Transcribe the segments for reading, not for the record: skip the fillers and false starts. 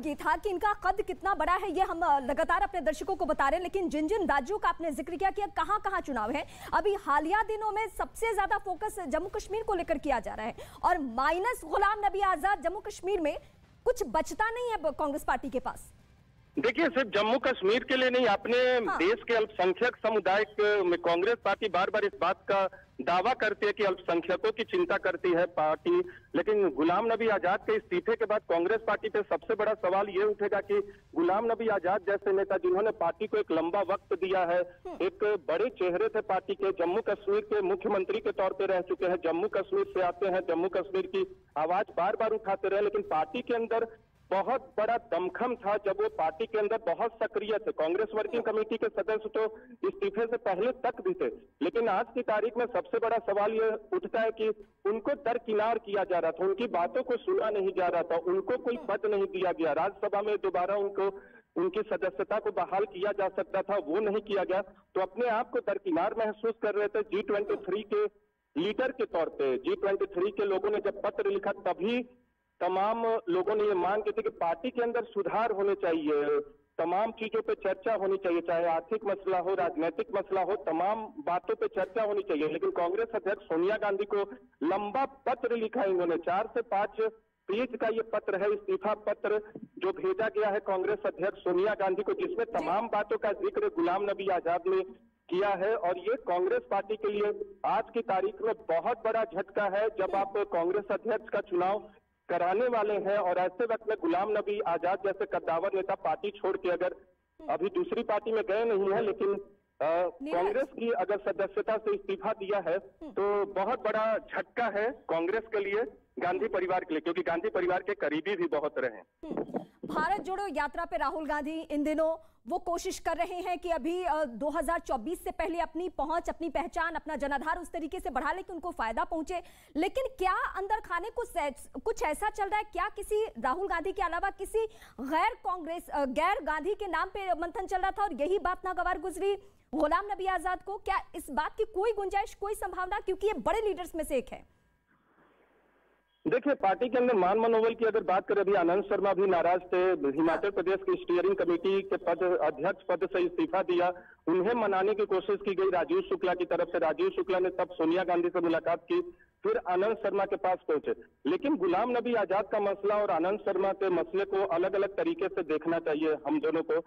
ये था कि इनका कद कितना बड़ा है, ये हम लगातार अपने दर्शकों को बता रहे हैं, लेकिन जिन जिन राज्यों का आपने जिक्र किया कि कहां कहां चुनाव है, अभी हालिया दिनों में सबसे ज्यादा फोकस जम्मू कश्मीर को लेकर किया जा रहा है और माइनस गुलाम नबी आजाद जम्मू कश्मीर में कुछ बचता नहीं है कांग्रेस पार्टी के पास। देखिए, सिर्फ जम्मू कश्मीर के लिए नहीं, अपने देश के अल्पसंख्यक समुदाय में कांग्रेस पार्टी बार बार इस बात का दावा करती है कि अल्पसंख्यकों की चिंता करती है पार्टी, लेकिन गुलाम नबी आजाद के इस्तीफे के बाद कांग्रेस पार्टी पे सबसे बड़ा सवाल ये उठेगा कि गुलाम नबी आजाद जैसे नेता जिन्होंने पार्टी को एक लंबा वक्त दिया है, एक बड़े चेहरे थे पार्टी के, जम्मू कश्मीर के मुख्यमंत्री के तौर पर रह चुके हैं, जम्मू कश्मीर से आते हैं, जम्मू कश्मीर की आवाज बार बार उठाते रहे, लेकिन पार्टी के अंदर बहुत बड़ा दमखम था जब वो पार्टी के अंदर बहुत सक्रिय थे। कांग्रेस वर्किंग कमेटी के सदस्य तो इस्तीफे से पहले तक भी थे, लेकिन आज की तारीख में सबसे बड़ा सवाल ये उठता है कि उनको दरकिनार किया जा रहा था, उनकी बातों को सुना नहीं जा रहा था, उनको कोई पद नहीं दिया गया, राज्यसभा में दोबारा उनको उनकी सदस्यता को बहाल किया जा सकता था, वो नहीं किया गया, तो अपने आप को दरकिनार महसूस कर रहे थे। G23 के लीडर के तौर पे G23 के लोगों ने जब पत्र लिखा तभी तमाम लोगों ने ये मांग की थी कि पार्टी के अंदर सुधार होने चाहिए, तमाम चीजों पे चर्चा होनी चाहिए, चाहे आर्थिक मसला हो, राजनीतिक मसला हो, तमाम बातों पे चर्चा होनी चाहिए। लेकिन कांग्रेस अध्यक्ष सोनिया गांधी को लंबा पत्र लिखा इन्होंने, 4 से 5 पेज का ये पत्र है, इस्तीफा पत्र जो भेजा गया है कांग्रेस अध्यक्ष सोनिया गांधी को, जिसमें तमाम बातों का जिक्र गुलाम नबी आजाद ने किया है। और ये कांग्रेस पार्टी के लिए आज की तारीख में बहुत बड़ा झटका है जब आप कांग्रेस अध्यक्ष का चुनाव कराने वाले हैं और ऐसे वक्त में गुलाम नबी आजाद जैसे कद्दावर नेता पार्टी छोड़ के अगर अभी दूसरी पार्टी में गए नहीं है, लेकिन कांग्रेस की अगर सदस्यता से इस्तीफा दिया है तो बहुत बड़ा झटका है कांग्रेस के लिए, गांधी परिवार के लिए, क्योंकि गांधी परिवार के करीबी भी बहुत रहे। भारत जोड़ो यात्रा पे राहुल गांधी इन दिनों वो कोशिश कर रहे हैं कि अभी 2024 से पहले अपनी पहुंच, अपनी पहचान, अपना जनाधार उस तरीके से बढ़ा ले कि उनको फायदा पहुंचे, लेकिन क्या अंदर खाने कुछ ऐसा चल रहा है, क्या किसी राहुल गांधी के अलावा किसी गैर गांधी के नाम पे मंथन चल रहा था और यही बात नागवार गुजरी गुलाम नबी आजाद को? क्या इस बात की कोई गुंजाइश, कोई संभावना, क्योंकि ये बड़े लीडर्स में से एक है? देखिए, पार्टी के अंदर मान मनोबल की अगर बात करें, अभी आनंद शर्मा भी नाराज थे, हिमाचल प्रदेश की स्टीयरिंग कमेटी के अध्यक्ष पद से इस्तीफा दिया, उन्हें मनाने की कोशिश की गई राजीव शुक्ला की तरफ से। राजीव शुक्ला ने तब सोनिया गांधी से मुलाकात की, फिर आनंद शर्मा के पास पहुंचे, लेकिन गुलाम नबी आजाद का मसला और आनंद शर्मा के मसले को अलग अलग तरीके से देखना चाहिए हम दोनों को।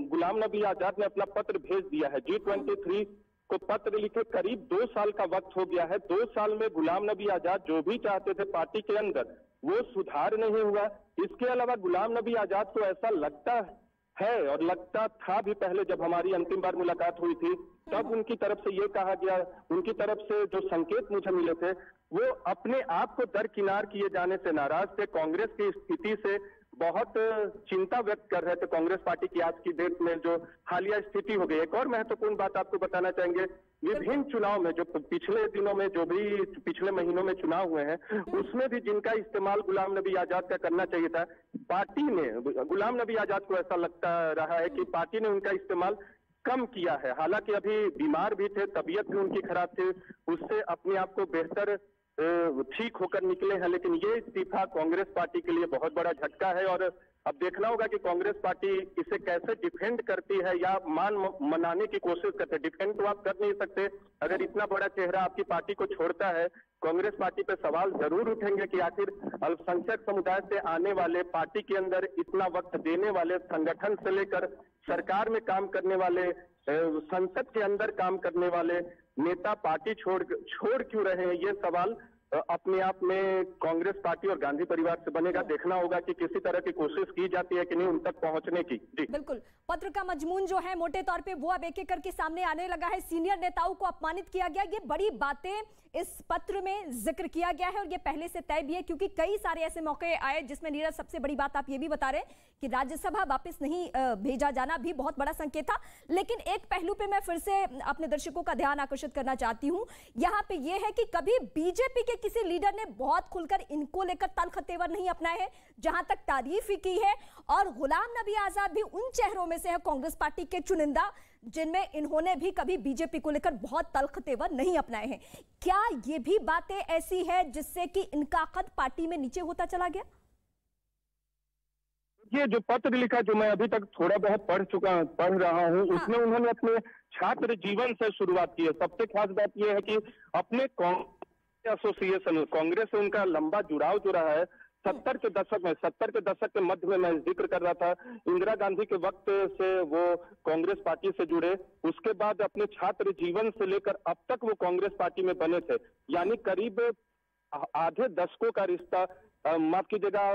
गुलाम नबी आजाद ने अपना पत्र भेज दिया है, G23 को पत्र लिखे करीब 2 साल का वक्त हो गया है। 2 साल में गुलाम नबी आजाद जो भी चाहते थे पार्टी के अंदर वो सुधार नहीं हुआ। इसके अलावा गुलाम नबी आजाद को ऐसा लगता है और लगता था भी पहले, जब हमारी अंतिम बार मुलाकात हुई थी तब उनकी तरफ से ये कहा गया, उनकी तरफ से जो संकेत मुझे मिले थे वो अपने आप को दरकिनार किए जाने से नाराज थे, कांग्रेस की स्थिति से बहुत चिंता व्यक्त कर रहे थे कांग्रेस पार्टी की आज की डेट में जो हालिया स्थिति हो गई। एक और महत्वपूर्ण बात आपको बताना चाहेंगे, विभिन्न चुनाव में जो पिछले दिनों में जो भी पिछले महीनों में चुनाव हुए हैं उसमें भी जिनका इस्तेमाल गुलाम नबी आजाद का करना चाहिए था, पार्टी ने, गुलाम नबी आजाद को ऐसा लगता रहा है कि पार्टी ने उनका इस्तेमाल कम किया है। हालांकि अभी बीमार भी थे, तबीयत भी उनकी खराब थी, उससे अपने आप को बेहतर ठीक होकर निकले हैं, लेकिन ये इस्तीफा कांग्रेस पार्टी के लिए बहुत बड़ा झटका है और अब देखना होगा कि कांग्रेस पार्टी इसे कैसे डिफेंड करती है या मनाने की कोशिश करते है। डिफेंड तो आप कर नहीं सकते, अगर इतना बड़ा चेहरा आपकी पार्टी को छोड़ता है, कांग्रेस पार्टी पे सवाल जरूर उठेंगे कि आखिर अल्पसंख्यक समुदाय से आने वाले, पार्टी के अंदर इतना वक्त देने वाले, संगठन से लेकर सरकार में काम करने वाले, संसद के अंदर काम करने वाले नेता पार्टी छोड़ क्यों रहे हैं, ये सवाल अपने आप में कांग्रेस पार्टी और गांधी परिवार से बनेगा। देखना होगा कि किसी तरह की कोशिश की जाती है कि नहीं उन तक पहुंचने की। जी बिल्कुल, पत्र का मजमून जो है मोटे तौर पे वो अब एक एक करके सामने आने लगा है। सीनियर नेताओं को अपमानित किया गया, ये बड़ी बातें इस पत्र में जिक्र किया गया है और ये पहले से तय भी है, क्योंकि कई सारे ऐसे मौके आए जिसमें नीरज सबसे बड़ी बात आप ये भी बता रहे कि राज्यसभा वापस नहीं भेजा जाना भी बहुत बड़ा संकेत था। लेकिन एक पहलू पे मैं फिर से अपने दर्शकों का ध्यान आकर्षित करना चाहती हूँ, यहाँ पे ये है कि कभी बीजेपी के किसी लीडर ने बहुत खुलकर इनको लेकर तल्ख तेवर नहीं अपनाए हैं, जहां तक तारीफ ही की है, और गुलाम नबी आजाद भी उन चेहरों में से है कांग्रेस पार्टी के चुनिंदा जिनमें इन्होंने भी कभी बीजेपी को लेकर बहुत तल्ख तेवर नहीं अपनाए हैं। क्या ये भी बातें ऐसी है जिससे कि इनका कद पार्टी में नीचे होता चला गया? ये जो पत्र लिखा, जो मैं अभी तक थोड़ा बहुत पढ़ रहा हूँ, हाँ। उसमें उन्होंने अपने छात्र जीवन से शुरुआत की है। सबसे खास बात यह है कि अपने एसोसिएशन कांग्रेस से उनका लंबा जुड़ाव जो रहा है 70 के दशक के मध्य में मैं जिक्र कर रहा था। इंदिरा गांधी के वक्त से वो कांग्रेस पार्टी से जुड़े, उसके बाद अपने छात्र जीवन से लेकर अब तक वो कांग्रेस पार्टी में बने थे। यानी करीब आधे दशकों का रिश्ता, माफ कीजिएगा,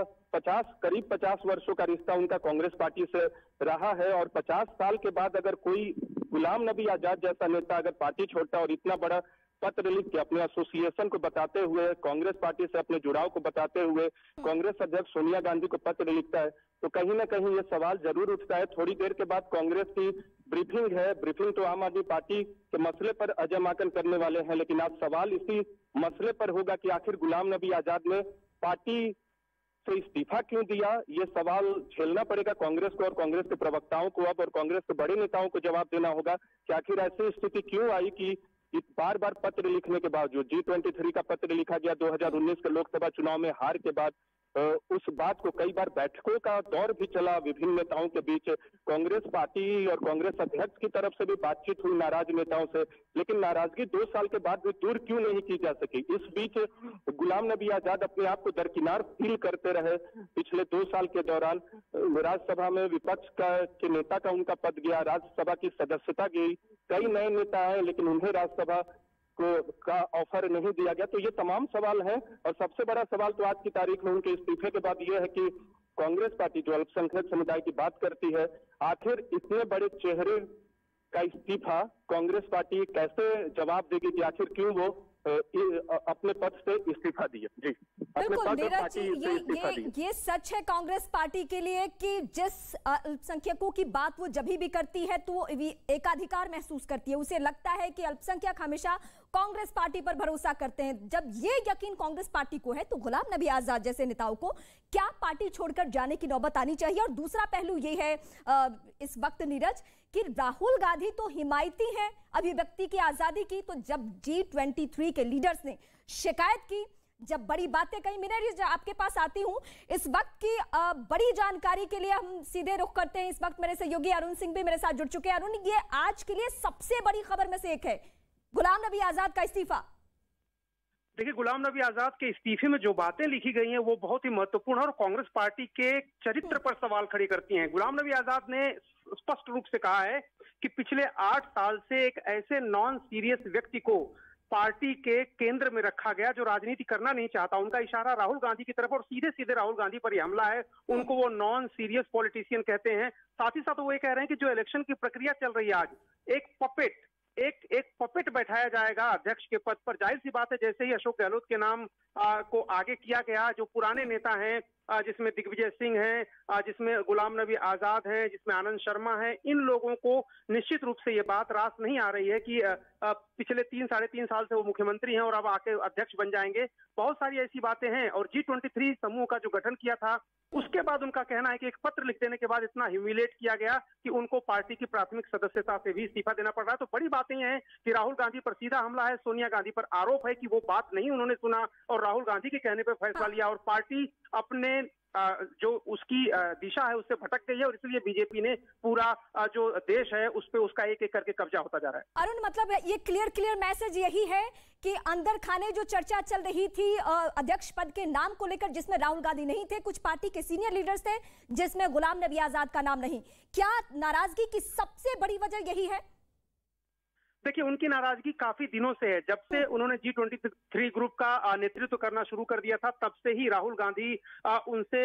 करीब 50 वर्षों का रिश्ता उनका कांग्रेस पार्टी से रहा है। और 50 साल के बाद अगर कोई गुलाम नबी आजाद जैसा नेता अगर पार्टी छोड़ता और इतना बड़ा पत्र लिख के अपने एसोसिएशन को बताते हुए, कांग्रेस पार्टी से अपने जुड़ाव को बताते हुए कांग्रेस अध्यक्ष सोनिया गांधी को पत्र लिखता है, तो कहीं ना कहीं ये सवाल जरूर उठता है। थोड़ी देर के बाद कांग्रेस की ब्रीफिंग तो आम आदमी पार्टी के मसले पर अजय माकन करने वाले हैं, लेकिन आज सवाल इसी मसले पर होगा कि आखिर गुलाम नबी आजाद ने पार्टी से इस्तीफा क्यों दिया। ये सवाल झेलना पड़ेगा कांग्रेस को और कांग्रेस के प्रवक्ताओं को अब, और कांग्रेस के बड़े नेताओं को जवाब देना होगा कि आखिर ऐसी स्थिति क्यों आई कि बार बार पत्र लिखने के बावजूद, G23 का पत्र लिखा गया 2019 के लोकसभा चुनाव में हार के बाद, उस बात को कई बार बैठकों का दौर भी चला विभिन्न नेताओं के बीच, कांग्रेस पार्टी और कांग्रेस अध्यक्ष की तरफ से भी बातचीत हुई नाराज नेताओं से, लेकिन नाराजगी 2 साल के बाद भी दूर क्यों नहीं की जा सकी। इस बीच गुलाम नबी आजाद अपने आप को दरकिनार फील करते रहे। पिछले 2 साल के दौरान राज्यसभा में विपक्ष के नेता का उनका पद गया, राज्यसभा की सदस्यता गई, कई नए नेता आए लेकिन उन्हें राज्यसभा का ऑफर नहीं दिया गया। तो ये तमाम सवाल हैं, और सबसे बड़ा सवाल तो आज की तारीख में उनके इस्तीफे के बाद ये है कि कांग्रेस पार्टी जो अल्पसंख्यक समुदाय की बात करती है, आखिर इतने बड़े चेहरे का इस्तीफा कांग्रेस पार्टी कैसे जवाब देगी कि आखिर क्यों वो अपने पद से इस्तीफा दिए। जी, बिल्कुल नीरज जी, ये सच है कांग्रेस पार्टी के लिए कि जिस अल्पसंख्यकों की बात वो जब भी करती है तो वो एकाधिकार महसूस करती है। उसे लगता है कि अल्पसंख्यक हमेशा कांग्रेस पार्टी पर भरोसा करते हैं। जब ये यकीन कांग्रेस पार्टी को है तो गुलाम नबी आजाद जैसे नेताओं को क्या पार्टी छोड़कर जाने की नौबत आनी चाहिए। और दूसरा पहलू ये है इस वक्त नीरज कि राहुल गांधी तो हिमायती हैं अभिव्यक्ति की आजादी की, तो जब G23 के लीडर्स ने शिकायत की, जब बड़ी बातें कही, मीना आपके पास आती हूं इस वक्त की बड़ी जानकारी के लिए हम सीधे रुख करते हैं। इस वक्त मेरे सहयोगी अरुण सिंह भी मेरे साथ जुड़ चुके हैं। अरुण, ये आज के लिए सबसे बड़ी खबर में से एक है, गुलाम नबी आजाद का इस्तीफा। देखिए, गुलाम नबी आजाद के इस्तीफे में जो बातें लिखी गई हैं वो बहुत ही महत्वपूर्ण और कांग्रेस पार्टी के चरित्र पर सवाल खड़े करती हैं। गुलाम नबी आजाद ने स्पष्ट रूप से कहा है कि पिछले 8 साल से एक ऐसे नॉन सीरियस व्यक्ति को पार्टी के केंद्र में रखा गया जो राजनीति करना नहीं चाहता। उनका इशारा राहुल गांधी की तरफ और सीधे सीधे राहुल गांधी पर ही हमला है। उनको वो नॉन सीरियस पॉलिटिशियन कहते हैं। साथ ही साथ वो ये कह रहे हैं कि जो इलेक्शन की प्रक्रिया चल रही है आज, एक पपेट बैठाया जाएगा अध्यक्ष के पद पर। जाहिर सी बात है, जैसे ही अशोक गहलोत के नाम को आगे किया गया, जो पुराने नेता हैं जिसमें दिग्विजय सिंह हैं, जिसमें गुलाम नबी आजाद हैं, जिसमें आनंद शर्मा हैं, इन लोगों को निश्चित रूप से ये बात रास नहीं आ रही है कि पिछले 3-3.5 साल से वो मुख्यमंत्री हैं और अब आके अध्यक्ष बन जाएंगे। बहुत सारी ऐसी बातें हैं। और G23 समूह का जो गठन किया था उसके बाद उनका कहना है कि एक पत्र लिख देने के बाद इतना ह्यूमिलेट किया गया कि उनको पार्टी की प्राथमिक सदस्यता से भी इस्तीफा देना पड़ रहा है। तो बड़ी बातें ये हैं कि राहुल गांधी पर सीधा हमला है, सोनिया गांधी पर आरोप है कि वो बात नहीं उन्होंने सुना और राहुल गांधी के कहने पर फैसला लिया, और पार्टी अपने जो उसकी दिशा है उससे भटक गई है, और इसलिए बीजेपी ने पूरा जो देश है उस पे उसका एक एक करके कब्जा होता जा रहा है। अरुण, मतलब ये क्लियर मैसेज यही है कि अंदर खाने जो चर्चा चल रही थी अध्यक्ष पद के नाम को लेकर, जिसमें राहुल गांधी नहीं थे, कुछ पार्टी के सीनियर लीडर्स थे जिसमें गुलाम नबी आजाद का नाम नहीं, क्या नाराजगी की सबसे बड़ी वजह यही है? देखिए, उनकी नाराजगी काफी दिनों से है। जब से उन्होंने G23 ग्रुप का नेतृत्व करना शुरू कर दिया था, तब से ही राहुल गांधी उनसे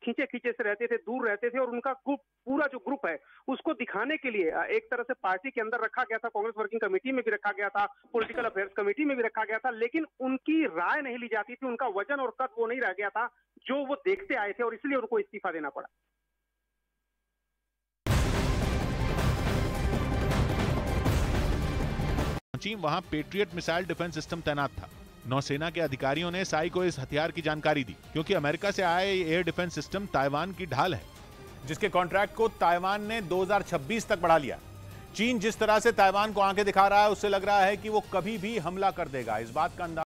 खींचे से रहते थे, दूर रहते थे, और उनका पूरा जो ग्रुप है उसको दिखाने के लिए एक तरह से पार्टी के अंदर रखा गया था। कांग्रेस वर्किंग कमेटी में भी रखा गया था, पॉलिटिकल अफेयर्स कमेटी में भी रखा गया था, लेकिन उनकी राय नहीं ली जाती थी, उनका वजन और कद वो नहीं रह गया था जो वो देखते आए थे, और इसलिए उनको इस्तीफा देना पड़ा। वहां पेट्रियट मिसाइल डिफेंस सिस्टम तैनात था। नौसेना के अधिकारियों ने साई को इस हथियार की जानकारी दी, क्योंकि अमेरिका से आए एयर डिफेंस सिस्टम ताइवान की ढाल है, जिसके कॉन्ट्रैक्ट को ताइवान ने 2026 तक बढ़ा लिया। चीन जिस तरह से ताइवान को आंखें दिखा रहा है, उससे लग रहा है कि वो कभी भी हमला कर देगा। इस बात का अंदाजा